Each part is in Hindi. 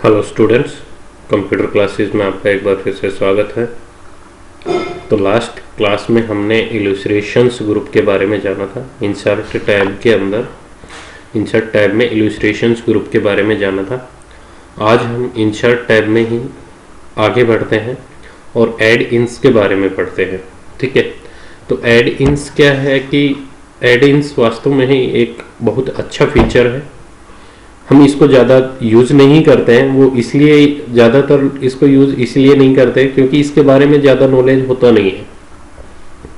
हेलो स्टूडेंट्स, कंप्यूटर क्लासेस में आपका एक बार फिर से स्वागत है। तो लास्ट क्लास में हमने इलस्ट्रेशंस ग्रुप के बारे में जाना था। इंसर्ट टैब के अंदर इंसर्ट टैब में इलस्ट्रेशंस ग्रुप के बारे में जाना था। आज हम इंसर्ट टैब में ही आगे बढ़ते हैं और ऐड इन्स के बारे में पढ़ते हैं। ठीक है, तो ऐड इन्स क्या है कि ऐड इन्स वास्तव में ही एक बहुत अच्छा फीचर है। हम इसको ज़्यादा यूज़ नहीं करते हैं, वो इसलिए ज़्यादातर इसको यूज़ इसलिए नहीं करते क्योंकि इसके बारे में ज़्यादा नॉलेज होता नहीं है।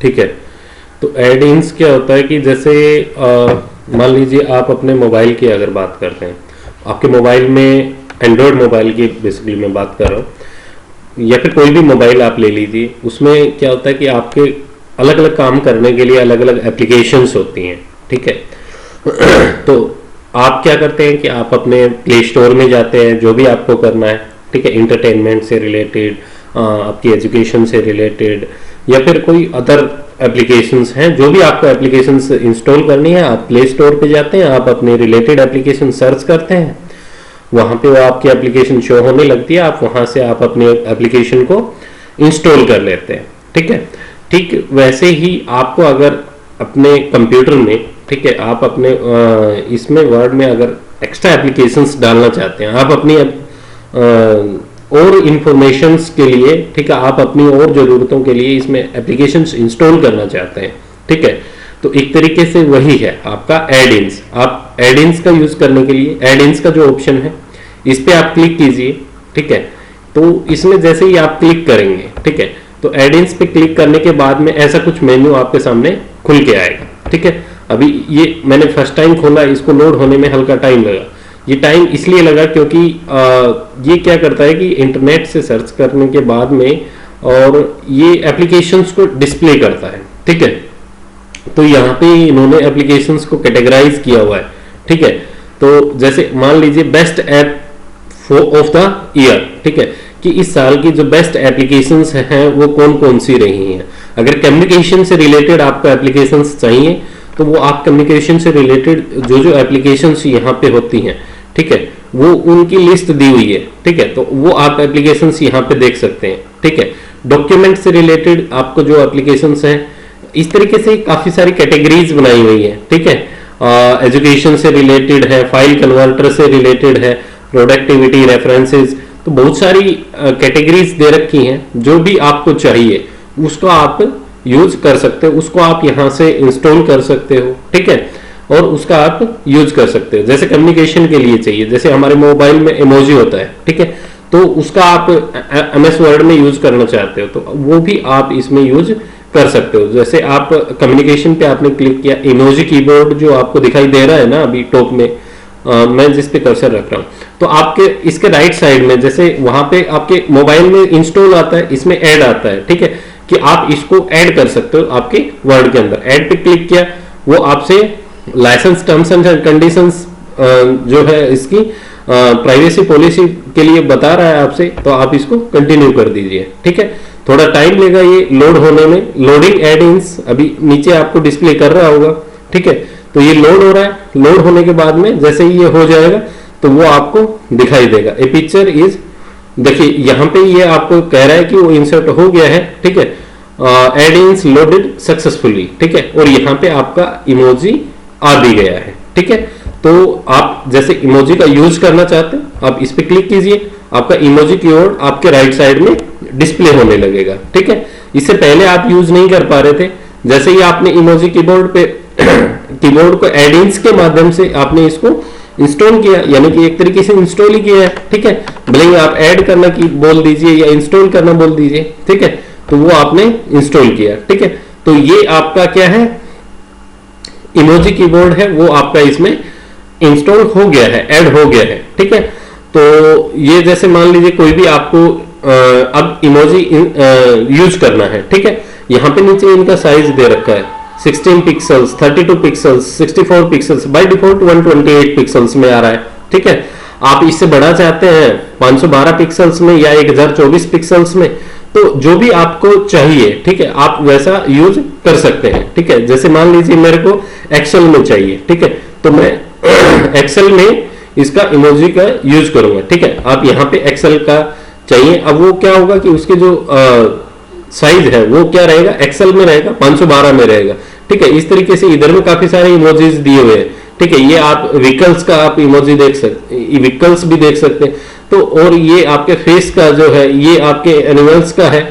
ठीक है, तो ऐड इन्स क्या होता है कि जैसे मान लीजिए आप अपने मोबाइल की अगर बात करते हैं, आपके मोबाइल में एंड्रॉयड मोबाइल की बेसिकली मैं बात कर रहा हूँ, या फिर कोई भी मोबाइल आप ले लीजिए, उसमें क्या होता है कि आपके अलग अलग काम करने के लिए अलग अलग एप्लीकेशंस होती हैं। ठीक है, तो आप क्या करते हैं कि आप अपने प्ले स्टोर में जाते हैं, जो भी आपको करना है, ठीक है, इंटरटेनमेंट से रिलेटेड, आपकी एजुकेशन से रिलेटेड, या फिर कोई अदर एप्लीकेशंस हैं, जो भी आपको एप्लीकेशंस इंस्टॉल करनी है, आप प्ले स्टोर पे जाते हैं, आप अपने रिलेटेड एप्लीकेशन सर्च करते हैं, वहाँ पे वो आपकी एप्लीकेशन शो होने लगती है, आप वहाँ से आप अपने एप्लीकेशन को इंस्टॉल कर लेते हैं। ठीक है, ठीक वैसे ही आपको अगर अपने कंप्यूटर में, ठीक है, आप अपने इसमें वर्ड में अगर एक्स्ट्रा एप्लीकेशंस डालना चाहते हैं, आप अपनी और इंफॉर्मेशंस के लिए, ठीक है, आप अपनी और ज़रूरतों के लिए इसमें एप्लीकेशंस इंस्टॉल करना चाहते हैं। ठीक है, तो एक तरीके से वही है आपका ऐड इन्स। आप ऐड इन्स का यूज़ करने के लिए ऐड इन्स का जो ऑप्शन है, इस पर आप क्लिक कीजिए। ठीक है, तो इसमें जैसे ही आप क्लिक करेंगे, ठीक है, तो ऐड इन्स पे क्लिक करने के बाद में ऐसा कुछ मेन्यू आपके सामने खुल के आएगा। ठीक है, अभी ये मैंने फर्स्ट टाइम खोला, इसको लोड होने में हल्का टाइम लगा। ये टाइम इसलिए लगा क्योंकि ये क्या करता है कि इंटरनेट से सर्च करने के बाद में और ये एप्लीकेशंस को डिस्प्ले करता है। ठीक है, तो यहाँ पे इन्होंने एप्लीकेशंस को कैटेगराइज किया हुआ है। ठीक है, तो जैसे मान लीजिए best app of the year, ठीक है, कि इस साल की जो बेस्ट एप्लीकेशंस हैं वो कौन कौन सी रही हैं। अगर कम्युनिकेशन से रिलेटेड आपको एप्लीकेशंस चाहिए तो वो आप कम्युनिकेशन से रिलेटेड जो जो एप्लीकेशंस यहाँ पे होती हैं, ठीक है, वो उनकी लिस्ट दी हुई है। ठीक है, तो वो आप एप्लीकेशंस यहाँ पे देख सकते हैं। ठीक है, डॉक्यूमेंट से रिलेटेड आपको जो एप्लीकेशंस हैं, इस तरीके से काफी सारी कैटेगरीज बनाई हुई है। ठीक है, एजुकेशन से रिलेटेड है, फाइल कन्वर्टर से रिलेटेड है, प्रोडक्टिविटी, रेफरेंसेस, तो बहुत सारी कैटेगरीज दे रखी हैं। जो भी आपको चाहिए उसको आप यूज कर सकते हो, उसको आप यहां से इंस्टॉल कर सकते हो। ठीक है, और उसका आप यूज कर सकते हो। जैसे कम्युनिकेशन के लिए चाहिए, जैसे हमारे मोबाइल में इमोजी होता है, ठीक है, तो उसका आप MS वर्ड में यूज करना चाहते हो तो वो भी आप इसमें यूज कर सकते हो। जैसे आप कम्युनिकेशन पे आपने क्लिक किया, इमोजी कीबोर्ड जो आपको दिखाई दे रहा है ना अभी टॉप में, मैं जिस पे कर्सर रख रहा हूं, तो आपके इसके राइट साइड में जैसे वहां पे आपके मोबाइल में इंस्टॉल आता है, इसमें ऐड आता है। ठीक है, कि आप इसको ऐड कर सकते हो आपके वर्ड के अंदर। ऐड पे क्लिक किया, वो आपसे लाइसेंस टर्म्स एंड कंडीशंस जो है इसकी प्राइवेसी पॉलिसी के लिए बता रहा है आपसे, तो आप इसको कंटिन्यू कर दीजिए। ठीक है, थोड़ा टाइम लेगा ये लोड होने में। लोडिंग ऐड इन्स अभी नीचे आपको डिस्प्ले कर रहा होगा। ठीक है, तो ये लोड हो रहा है। लोड होने के बाद में जैसे ही ये हो जाएगा तो वो आपको दिखाई देगा। ए पिक्चर इज, देखिए यहाँ पे ये आपको कह रहा है कि वो इंसर्ट हो गया है। ठीक है, ऐड इन्स लोडेड सक्सेसफुली। ठीक है, और यहाँ पे आपका इमोजी आ भी गया है। ठीक है, तो आप जैसे इमोजी का यूज करना चाहते हैं, आप इस पे क्लिक कीजिए, आपका इमोजी कीवर्ड आपके राइट साइड में डिस्प्ले होने लगेगा। ठीक है, इससे पहले आप यूज नहीं कर पा रहे थे। जैसे ही आपने इमोजी कीबोर्ड पे कीबोर्ड को ऐड इन्स के माध्यम से आपने इसको इंस्टॉल किया, यानी कि एक तरीके से इंस्टॉल ही किया है। ठीक है, भले ही आप ऐड करना की बोल दीजिए या इंस्टॉल करना बोल दीजिए। ठीक है, तो वो आपने इंस्टॉल किया। ठीक है, तो ये आपका क्या है, इमोजी कीबोर्ड है, वो आपका इसमें इंस्टॉल हो गया है, ऐड हो गया है। ठीक है, तो ये जैसे मान लीजिए कोई भी आपको अब इमोजी यूज करना है। ठीक है, यहाँ पे नीचे इनका साइज दे रखा है 16 pixels, 32 pixels, 64 pixels, by default 128 pixels में आ रहा है। ठीक है, आप इससे बढ़ा चाहते हैं 512 पिक्सल्स में या 1024 पिक्सल्स में, तो जो भी आपको चाहिए, ठीक है, आप वैसा यूज कर सकते हैं। ठीक है, जैसे मान लीजिए मेरे को एक्सेल में चाहिए। ठीक है, तो मैं एक्सेल में इसका इमोजी का यूज करूंगा। ठीक है, आप यहाँ पे एक्सेल का चाहिए, अब वो क्या होगा कि उसके जो साइज है वो क्या रहेगा, एक्सेल में रहेगा, 512 में रहेगा। ठीक है, इस तरीके से इधर में काफी सारे इमोजीज दिए हुए हैं। ठीक है, ये आप व्हीकल्स का आप इमोजी देख सकते, व्हीकल्स भी देख सकते हैं। तो और ये आपके फेस का जो है ये आपके एनिमल्स का है।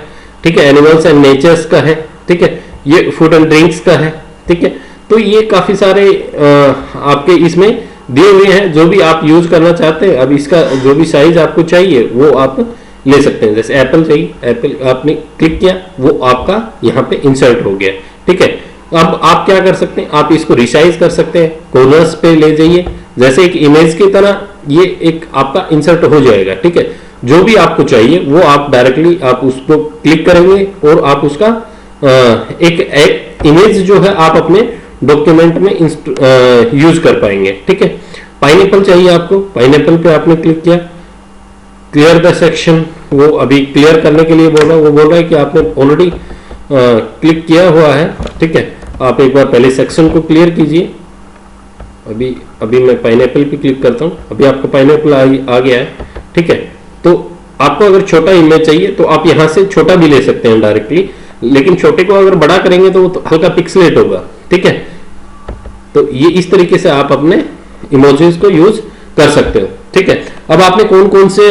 ठीक है, एनिमल्स एंड नेचर्स का है। ठीक है, ये फूड एंड ड्रिंक्स का है। ठीक है, तो ये काफी सारे आपके इसमें दिए हुए हैं जो भी आप यूज करना चाहते हैं। अब इसका जो भी साइज आपको चाहिए वो आप ले सकते हैं। जैसे एप्पल चाहिए, एप्पल आपने क्लिक किया, वो आपका यहाँ पे इंसर्ट हो गया। ठीक है, अब आप क्या कर सकते हैं, आप इसको रिसाइज कर सकते हैं, कॉर्नर्स पे ले जाइए, जैसे एक इमेज की तरह ये एक आपका इंसर्ट हो जाएगा। ठीक है, जो भी आपको चाहिए वो आप डायरेक्टली आप उसको क्लिक करेंगे और आप उसका एक इमेज जो है आप अपने डॉक्यूमेंट में यूज कर पाएंगे। ठीक है, पाइनएप्पल चाहिए आपको, पाइनएप्पल पे आपने क्लिक किया, क्लियर द सेक्शन, वो अभी क्लियर करने के लिए बोल रहा है, वो बोल रहा है कि आपने ऑलरेडी क्लिक किया हुआ है। ठीक है, आप एक बार पहले सेक्शन को क्लियर कीजिए। अभी मैं पाइनएप्पल पे क्लिक करता हूं, अभी आपको पाइनएप्पल आ गया है। ठीक है, तो आपको अगर छोटा इमेज चाहिए तो आप यहां से छोटा भी ले सकते हैं डायरेक्टली, लेकिन छोटे को अगर बड़ा करेंगे तो वो तो हल्का पिक्सलेट होगा। ठीक है, तो ये इस तरीके से आप अपने इमोजीज को यूज कर सकते हो। ठीक है, अब आपने कौन कौन से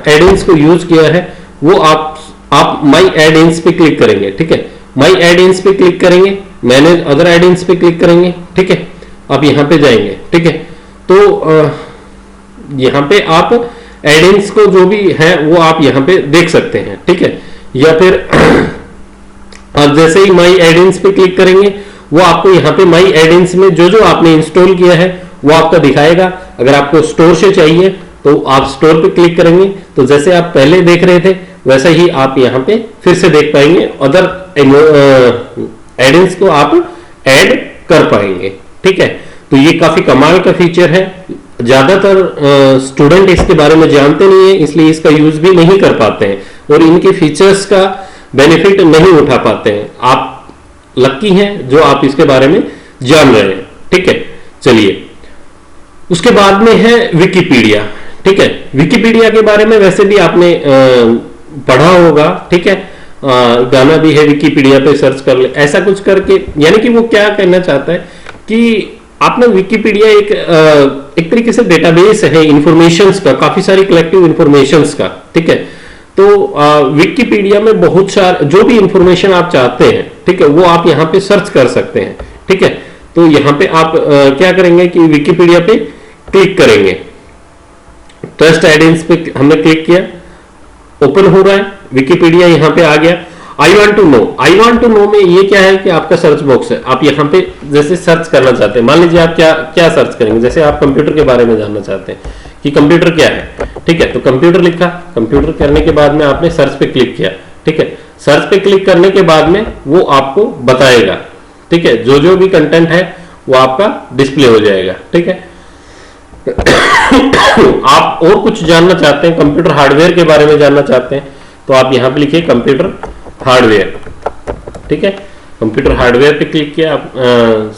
एड-इन्स को यूज किया है वो आप माई एड-इन्स पे क्लिक करेंगे। ठीक है, माई एड-इन्स पे क्लिक करेंगे, मैनेज अदर एड-इन्स पे क्लिक करेंगे। ठीक है, आप यहां पे जाएंगे। ठीक है, तो यहां पे आप एड-इन्स को जो भी है वो आप यहां पे देख सकते हैं। ठीक है, या फिर आप जैसे ही माई एड-इन्स पे क्लिक करेंगे वो आपको यहाँ पे माई एड-इन्स में जो जो आपने इंस्टॉल किया है वो आपका दिखाएगा। अगर आपको स्टोर से चाहिए तो आप स्टोर पे क्लिक करेंगे, तो जैसे आप पहले देख रहे थे वैसे ही आप यहाँ पे फिर से देख पाएंगे, अदर एड-इन्स को आप ऐड कर पाएंगे। ठीक है, तो ये काफी कमाल का फीचर है। ज्यादातर स्टूडेंट इसके बारे में जानते नहीं है, इसलिए इसका यूज भी नहीं कर पाते हैं और इनके फीचर्स का बेनिफिट नहीं उठा पाते हैं। आप लकी हैं जो आप इसके बारे में जान रहे हैं। ठीक है, चलिए उसके बाद में है विकिपीडिया। ठीक है, विकिपीडिया के बारे में वैसे भी आपने पढ़ा होगा। ठीक है, गाना भी है विकिपीडिया पे सर्च कर ले, ऐसा कुछ करके, यानी कि वो क्या कहना चाहता है कि आपने विकिपीडिया एक तरीके से डेटाबेस है इंफॉर्मेशंस का, काफी सारी कलेक्टिव इंफॉर्मेशंस का। ठीक है, तो विकिपीडिया में बहुत सारे जो भी इंफॉर्मेशन आप चाहते हैं, ठीक है, वो आप यहाँ पे सर्च कर सकते हैं। ठीक है, तो यहाँ पे आप क्या करेंगे कि विकिपीडिया पे क्लिक करेंगे, ट्रस्ट एड-इन्स पे हमने क्लिक किया, ओपन हो रहा है विकिपीडिया, यहाँ पे आ गया। आई वांट टू नो में ये क्या है कि आपका सर्च बॉक्स है। आप यहाँ पे जैसे सर्च करना चाहते हैं, मान लीजिए आप क्या सर्च करेंगे, जैसे आप कंप्यूटर के बारे में जानना चाहते हैं कि कंप्यूटर क्या है। ठीक है, तो कंप्यूटर लिखा, कंप्यूटर करने के बाद में आपने सर्च पे क्लिक किया। ठीक है, सर्च पे क्लिक करने के बाद में वो आपको बताएगा। ठीक है, जो जो भी कंटेंट है वो आपका डिस्प्ले हो जाएगा। ठीक है, आप और कुछ जानना चाहते हैं, कंप्यूटर हार्डवेयर के बारे में जानना चाहते हैं, तो आप यहां पे लिखिए कंप्यूटर हार्डवेयर। ठीक है, कंप्यूटर हार्डवेयर पे क्लिक किया, आप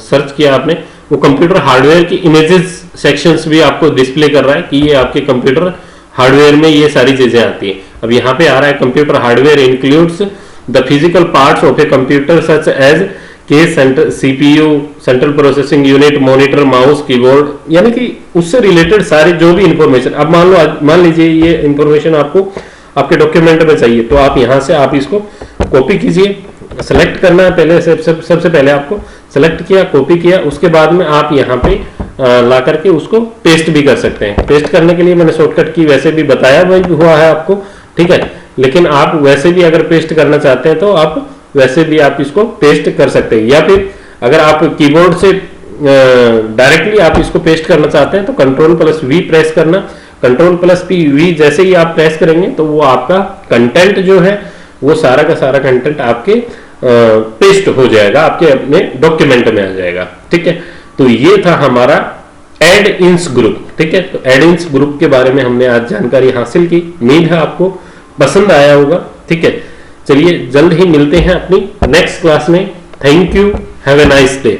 सर्च किया आपने, वो कंप्यूटर हार्डवेयर की इमेजेस सेक्शंस भी आपको डिस्प्ले कर रहा है कि ये आपके कंप्यूटर हार्डवेयर में ये सारी चीजें आती हैं। अब यहाँ पे आ रहा है computer hardware includes the physical parts of a computer such as case, CPU, central processing unit, monitor, mouse, keyboard, यानी कि उससे रिलेटेड सारे जो भी इंफॉर्मेशन। अब मान लीजिए ये इंफॉर्मेशन आपको आपके डॉक्यूमेंट में चाहिए, तो आप यहां से आप इसको कॉपी कीजिए, सेलेक्ट करना है पहले, सबसे पहले आपको सेलेक्ट किया, कॉपी किया, उसके बाद में आप यहाँ पे ला करके उसको पेस्ट भी कर सकते हैं। पेस्ट करने के लिए मैंने शॉर्टकट की वैसे भी बताया हुआ है आपको। ठीक है, लेकिन आप वैसे भी अगर पेस्ट करना चाहते हैं तो आप वैसे भी आप इसको पेस्ट कर सकते हैं, या फिर अगर आप कीबोर्ड से डायरेक्टली आप इसको पेस्ट करना चाहते हैं तो Ctrl+V प्रेस करना। Ctrl+V जैसे ही आप प्रेस करेंगे तो वो आपका कंटेंट जो है वो सारा का सारा कंटेंट आपके पेस्ट हो जाएगा, आपके अपने डॉक्यूमेंट में आ जाएगा। ठीक है, तो ये था हमारा एड-इन्स ग्रुप। ठीक है, तो एड-इन्स ग्रुप के बारे में हमने आज जानकारी हासिल की, उम्मीद है आपको पसंद आया होगा। ठीक है, चलिए जल्द ही मिलते हैं अपनी नेक्स्ट क्लास में। Thank you, have a nice day.